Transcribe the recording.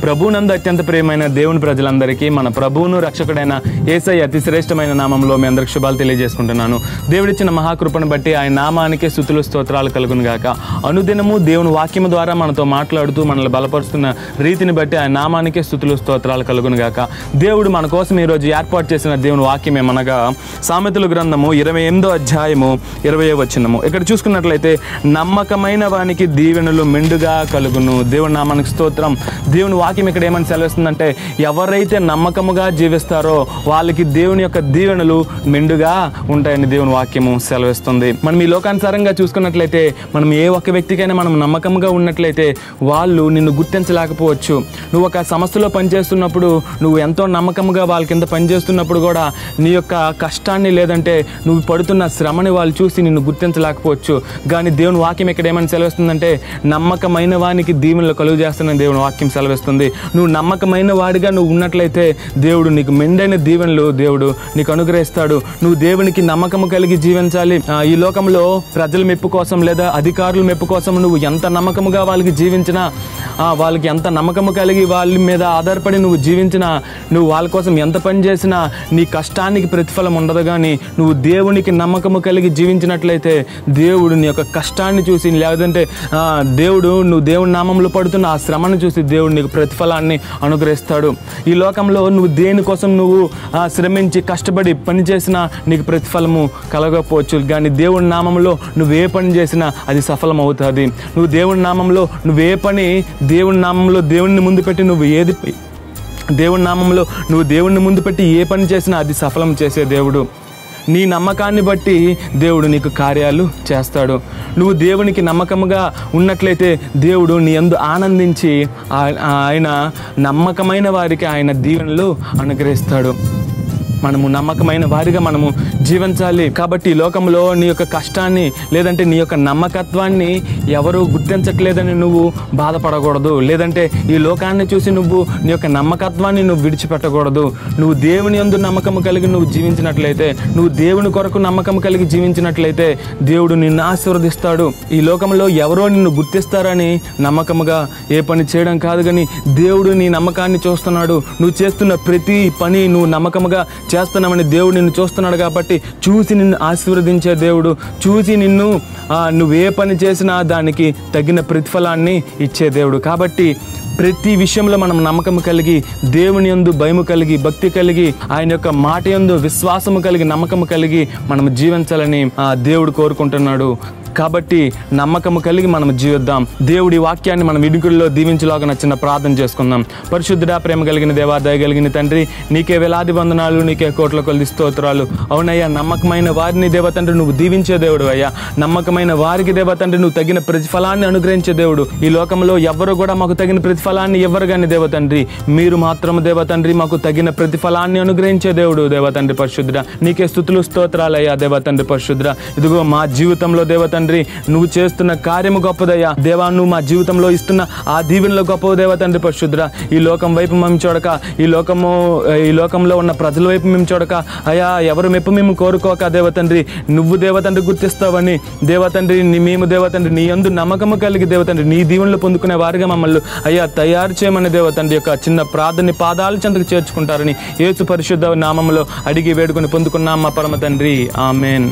ప్రభువునందు అత్యంత ప్రియమైన దేవుని ప్రజలందరికీ మన ప్రభువును రక్షకుడైన యేసయ్య అతి శ్రేష్టమైన నామంలో మీ అందరికి శుభాలు తెలియజేసుకుంటున్నాను. దేవుడిచ్చిన మహాకృపను బట్టి ఆయన నామానికే స్తుతులు స్తోత్రాలు కలుగును గాక. అనుదినము దేవుని వాక్యము ద్వారా మనతో మాట్లాడుతూ మనల్ని బలపరుస్తున్న రీతిని బట్టి ఆయన నామానికే స్తుతులు స్తోత్రాలు కలుగును గాక. దేవుడు మన కోసం ఈరోజు ఏర్పాటు చేసిన దేవుని వాక్యం ఏమనగా సామెతల గ్రంథము 28వ అధ్యాయము 20వ వచనము. ఇక్కడ చూసుకున్నట్లయితే నమ్మకమైన వానికి దీవెనలు మెండుగా కలుగును. దేవుని నామానికి స్తోత్రం. దేవుని వాక్యం ఇక్కడ ఏమని సెలవిస్తుందంటే ఎవరైతే నమ్మకముగా జీవిస్తారో వాళ్ళకి దేవుని యొక్క దీవెనలు మెండుగా ఉంటాయని దేవుని వాక్యము సెలవిస్తుంది. మనం ఈ లోకానుసారంగా చూసుకున్నట్లయితే మనం ఏ ఒక్క వ్యక్తికైనా మనం నమ్మకంగా ఉన్నట్లయితే వాళ్ళు నిన్ను గుర్తించలేకపోవచ్చు. నువ్వు ఒక సంస్థలో పనిచేస్తున్నప్పుడు నువ్వు ఎంతో నమ్మకంగా వాళ్ళ కింద పనిచేస్తున్నప్పుడు కూడా నీ యొక్క కష్టాన్ని లేదంటే నువ్వు పడుతున్న శ్రమని వాళ్ళు చూసి నిన్ను గుర్తించలేకపోవచ్చు. కానీ దేవుని వాక్యం ఇక్కడ ఏమని సెలవిస్తుందంటే నమ్మకమైన వానికి దీవెనలు కలుగు చేస్తున్న దేవుని వాక్యం సెలవిస్తుంది. నువ్వు నమ్మకమైన వాడిగా నువ్వు ఉన్నట్లయితే దేవుడు నీకు మెండైన దీవెనలు దేవుడు నీకు అనుగ్రహిస్తాడు. నువ్వు దేవునికి నమ్మకము కలిగి జీవించాలి. ఈ లోకంలో ప్రజల మెప్పు కోసం లేదా అధికారుల మెప్పు కోసం నువ్వు ఎంత నమ్మకముగా వాళ్ళకి జీవించినా, వాళ్ళకి ఎంత నమ్మకము కలిగి వాళ్ళ మీద ఆధారపడి నువ్వు జీవించినా, నువ్వు వాళ్ళ కోసం ఎంత పని చేసినా నీ కష్టానికి ప్రతిఫలం ఉండదు. కానీ నువ్వు దేవునికి నమ్మకము కలిగి జీవించినట్లయితే దేవుడు నీ యొక్క కష్టాన్ని చూసి, లేదంటే నువ్వు దేవుని నామంలో పడుతున్న ఆ శ్రమను చూసి దేవుడు నీకు ప్రతిఫలాన్ని అనుగ్రహిస్తాడు. ఈ లోకంలో నువ్వు దేనికోసం నువ్వు శ్రమించి కష్టపడి పని చేసినా నీకు ప్రతిఫలము కలగకపోవచ్చు. కానీ దేవుని నామంలో నువ్వు ఏ పని చేసినా అది సఫలం అవుతుంది. నువ్వు దేవుని నామంలో నువ్వే పని దేవుని నామంలో దేవుణ్ణి ముందు పెట్టి దేవుణ్ణి ముందు పెట్టి ఏ పని చేసినా అది సఫలం చేసే దేవుడు. నీ నమ్మకాన్ని బట్టి దేవుడు నీకు కార్యాలు చేస్తాడు. నువ్వు దేవునికి నమ్మకముగా ఉన్నట్లయితే దేవుడు నీ యందు ఆనందించి ఆయన నమ్మకమైన వారికి ఆయన దీవెనలు అనుగ్రహిస్తాడు. మనము నమ్మకమైన వారిగా మనము జీవించాలి. కాబట్టి ఈ లోకంలో నీ యొక్క కష్టాన్ని లేదంటే నీ యొక్క నమ్మకత్వాన్ని ఎవరు గుర్తించట్లేదని నువ్వు బాధపడకూడదు. లేదంటే ఈ లోకాన్ని చూసి నువ్వు నీ యొక్క నమ్మకత్వాన్ని నువ్వు విడిచిపెట్టకూడదు. నువ్వు దేవుని యందు నమ్మకము కలిగి నువ్వు జీవించినట్లయితే, నువ్వు దేవుని కొరకు నమ్మకం కలిగి జీవించినట్లయితే దేవుడు నిన్ను ఆశీర్వదిస్తాడు. ఈ లోకంలో ఎవరో నిన్ను గుర్తిస్తారని నమ్మకముగా ఏ పని చేయడం కాదు, కానీ దేవుడు నీ నమ్మకాన్ని చూస్తున్నాడు. నువ్వు చేస్తున్న ప్రతి పని నువ్వు నమ్మకముగా చేస్తున్నామని దేవుడు నిన్ను చూస్తున్నాడు. కాబట్టి చూసి నిన్ను ఆశీర్వదించే దేవుడు, చూసి నువ్వే పని చేసినా దానికి తగిన ప్రతిఫలాన్ని ఇచ్చే దేవుడు. కాబట్టి ప్రతి విషయంలో మనం నమ్మకం కలిగి, దేవుని యందు భయము కలిగి, భక్తి కలిగి, ఆయన యొక్క మాట యందు విశ్వాసము కలిగి, నమ్మకము కలిగి మనం జీవించాలని దేవుడు కోరుకుంటున్నాడు. కాబట్టి నమ్మకము కలిగి మనం జీవిద్దాం. దేవుడి వాక్యాన్ని మనం వినుకుల్లో దీవించలాగా నచ్చిన ప్రార్థన చేసుకుందాం. పరిశుద్ధుడా, ప్రేమ కలిగిన దేవా, దయ కలిగిన తండ్రి, నీకే వేలాది వందనాలు, నీకే కోట్ల కొలది స్తోత్రాలు. అవునయ్యా, నమ్మకమైన వారిని దేవతండ్రి నువ్వు దీవించే దేవుడు. అయ్యా, నమ్మకమైన వారికి దేవతండ్రి నువ్వు తగిన ప్రతిఫలాన్ని అనుగ్రహించే దేవుడు. ఈ లోకంలో ఎవ్వరు కూడా మాకు తగిన ప్రతిఫలాన్ని ఇవ్వరు, కానీ దేవతండ్రి మీరు మాత్రం దేవతండ్రి మాకు తగిన ప్రతిఫలాన్ని అనుగ్రహించే దేవుడు. దేవతండ్రి పరిశుద్ధుడా, నీకే స్తుతులు స్తోత్రాలయ్యా. దేవతండ్రి పరిశుద్ధుడా, ఇదిగో మా జీవితంలో దేవతండ్రి నువ్వు చేస్తున్న కార్యము గొప్పదయ్యా. దేవా, నువ్వు మా జీవితంలో ఇస్తున్న ఆ దీవెనలో గొప్ప దేవతండ్రి పరిశుద్ధుడా. ఈ లోకం వైపు మేము చూడక, ఈ లోకంలో ఉన్న ప్రజల వైపు మేము చూడక, అయ్యా ఎవరు మెప్పు మేము కోరుకోక దేవతండ్రి నువ్వు దేవతండ్రి గుర్తిస్తావని దేవతండ్రి మేము దేవతండ్రి నీ యందు నమ్మకము కలిగి దేవతండ్రి నీ దీవెనలు పొందుకునే వారిగా మమ్మల్ని అయ్యా తయారు చేయమని దేవతండ్రి యొక్క చిన్న ప్రార్థన పాదాల చెంతకు చేర్చుకుంటారని యేసు పరిశుద్ధ నామములో అడిగి వేడుకొని పొందుకున్నాం మా పరమ తండ్రి. ఆమెన్.